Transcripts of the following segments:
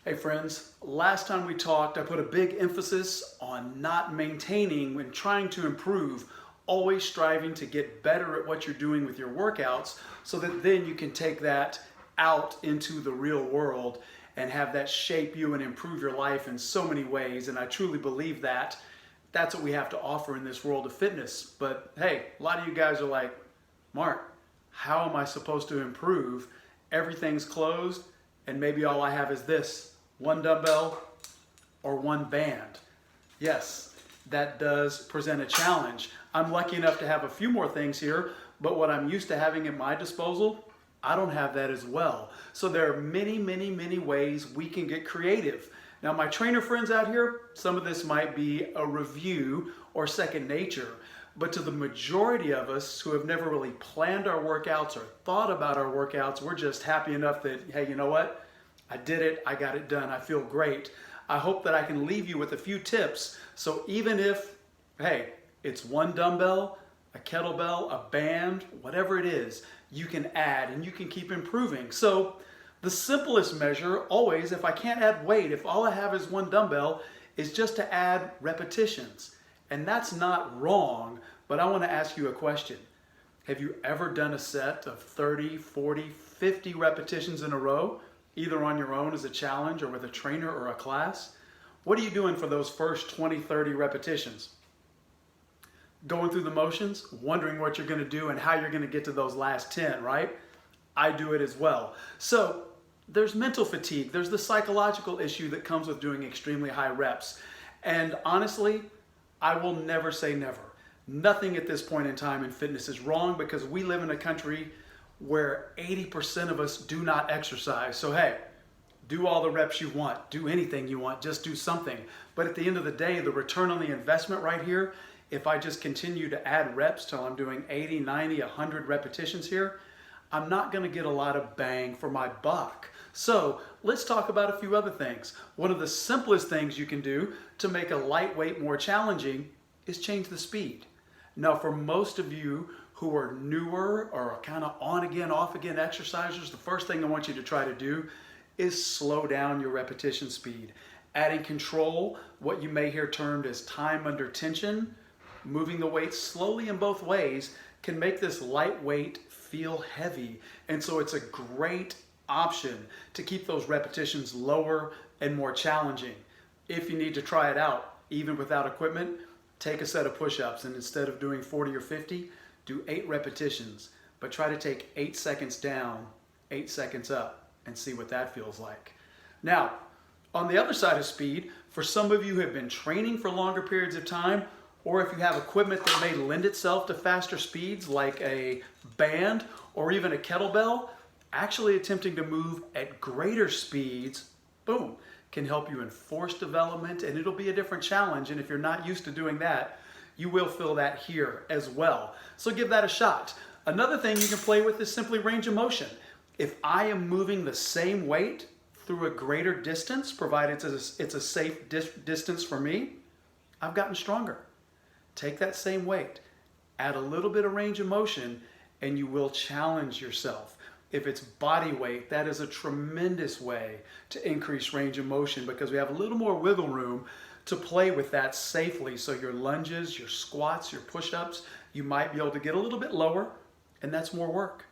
Hey friends, last time we talked, I put a big emphasis on not maintaining when trying to improve, always striving to get better at what you're doing with your workouts so that then you can take that out into the real world and have that shape you and improve your life in so many ways. And I truly believe that that's what we have to offer in this world of fitness. But hey, a lot of you guys are like, Mark, how am I supposed to improve? Everything's closed and maybe all I have is this. One dumbbell or one band. Yes, that does present a challenge. I'm lucky enough to have a few more things here, but what I'm used to having at my disposal, I don't have that as well. So there are many ways we can get creative. Now my trainer friends out here, some of this might be a review or second nature, but to the majority of us who have never really planned our workouts or thought about our workouts, we're just happy enough that, hey, you know what? I did it, I got it done, I feel great. I hope that I can leave you with a few tips. So even if, hey, it's one dumbbell, a kettlebell, a band, whatever it is, you can add and you can keep improving. So the simplest measure always, if I can't add weight, if all I have is one dumbbell, is just to add repetitions. And that's not wrong, but I want to ask you a question. Have you ever done a set of 30, 40, 50 repetitions in a row? Either on your own as a challenge or with a trainer or a class? What are you doing for those first 20, 30 repetitions? Going through the motions, wondering what you're going to do and how you're going to get to those last 10, right? I do it as well. So there's mental fatigue. There's the psychological issue that comes with doing extremely high reps. And honestly, I will never say never. Nothing at this point in time in fitness is wrong because we live in a country where 80% of us do not exercise. So hey, do all the reps you want, do anything you want, just do something. But at the end of the day, the return on the investment right here, if I just continue to add reps till I'm doing 80, 90, 100 repetitions here, I'm not gonna get a lot of bang for my buck. So let's talk about a few other things. One of the simplest things you can do to make a lightweight more challenging is change the speed. Now for most of you who are newer or kind of on again, off again exercisers, the first thing I want you to try to do is slow down your repetition speed. Adding control, what you may hear termed as time under tension, moving the weight slowly in both ways can make this lightweight feel heavy. And so it's a great option to keep those repetitions lower and more challenging. If you need to try it out, even without equipment, take a set of push-ups and instead of doing 40 or 50, do 8 repetitions, but try to take 8 seconds down, 8 seconds up, and see what that feels like. Now, on the other side of speed, for some of you who have been training for longer periods of time, or if you have equipment that may lend itself to faster speeds like a band or even a kettlebell, actually attempting to move at greater speeds, boom, can help you in force development, and it'll be a different challenge. And if you're not used to doing that, you will feel that here as well. So give that a shot. Another thing you can play with is simply range of motion. If I am moving the same weight through a greater distance, provided it's a safe distance for me, I've gotten stronger. Take that same weight, add a little bit of range of motion, and you will challenge yourself. If it's body weight, that is a tremendous way to increase range of motion because we have a little more wiggle room to play with that safely. So your lunges, your squats, your push-ups, you might be able to get a little bit lower, and that's more work.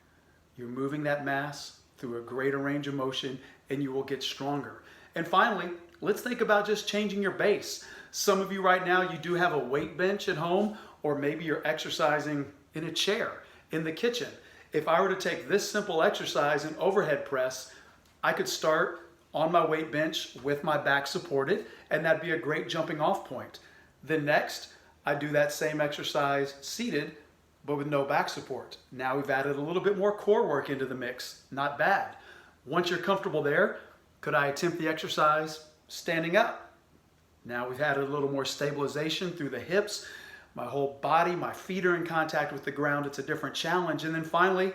You're moving that mass through a greater range of motion, and you will get stronger. And finally, let's think about just changing your base. Some of you right now, you do have a weight bench at home, or maybe you're exercising in a chair in the kitchen. If I were to take this simple exercise and overhead press, I could start on my weight bench with my back supported, and that'd be a great jumping off point. Then next, I do that same exercise seated, but with no back support. Now we've added a little bit more core work into the mix. Not bad. Once you're comfortable there, could I attempt the exercise standing up? Now we've added a little more stabilization through the hips. My whole body, my feet are in contact with the ground. It's a different challenge. And then finally,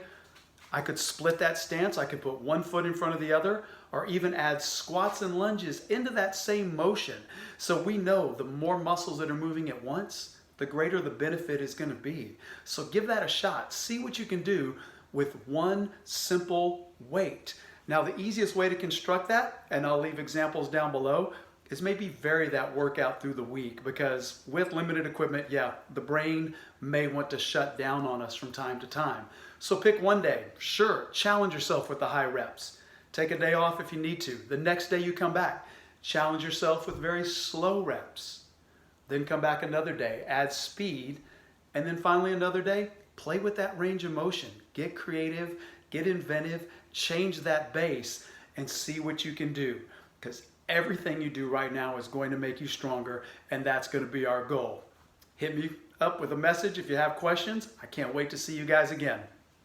I could split that stance. I could put one foot in front of the other, or even add squats and lunges into that same motion. So we know the more muscles that are moving at once, the greater the benefit is going to be. So give that a shot. See what you can do with one simple weight. Now, the easiest way to construct that, and I'll leave examples down below, is maybe vary that workout through the week, because with limited equipment, yeah, the brain may want to shut down on us from time to time. So pick one day. Sure, challenge yourself with the high reps. Take a day off if you need to. The next day you come back. Challenge yourself with very slow reps. Then come back another day, add speed, and then finally another day, play with that range of motion. Get creative, get inventive, change that base, and see what you can do. Because everything you do right now is going to make you stronger, and that's going to be our goal. Hit me up with a message if you have questions. I can't wait to see you guys again.